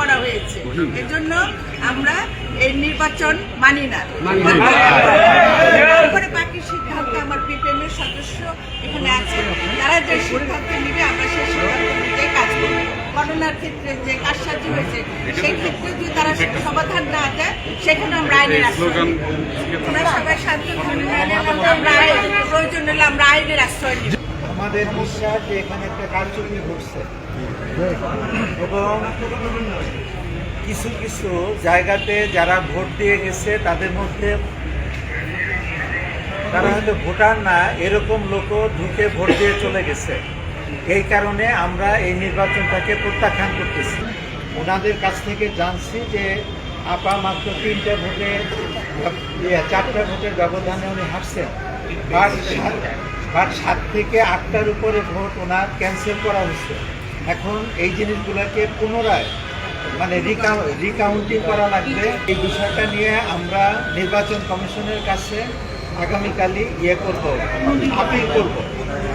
করা হয়েছে। এজন্য আমরা এই নির্বাচন মানি না। বাকি সিদ্ধান্ত আমার পিপিএম এর সদস্য এখানে আছে, তারা যে সিদ্ধান্ত নিবে আমরা সেই সিদ্ধান্ত অনুযায়ী কাজ করব। গণনার ক্ষেত্রে যে কারসাজি হয়েছে সেই ক্ষেত্রে যদি তারা সমাধান না দেয় সেখানে আমরা আইনের আশ্রয় নিব। ওনারা সবাই শান্তিপূর্ণ আমরা প্রয়োজন হলে আমরা আইনের আশ্রয় নিব। আমাদের বিশ্বাস যে এখানে একটা কারচুপি ঘটছে এবং কিছু কিছু জায়গাতে যারা ভোট দিয়ে গেছে তাদের মধ্যে তারা হয়তো ভোটার না এরকম লোকও ঢুকে ভোট দিয়ে চলে গেছে। এই কারণে আমরা এই নির্বাচনটাকে প্রত্যাখ্যান করতেছি। ওনাদের কাছ থেকে জানছি যে আপা মাত্র 3টা ভোটে 4টা ভোটের ব্যবধানে উনি হারছেন, বাট 7 থেকে 8টার উপরে ভোট ওনার ক্যান্সেল করা হচ্ছে। এখন এই জিনিসগুলোকে পুনরায় মানে রিকাউন্টিং করা লাগবে। এই বিষয়টা নিয়ে আমরা নির্বাচন কমিশনের কাছে আগামীকালই আপিল করব।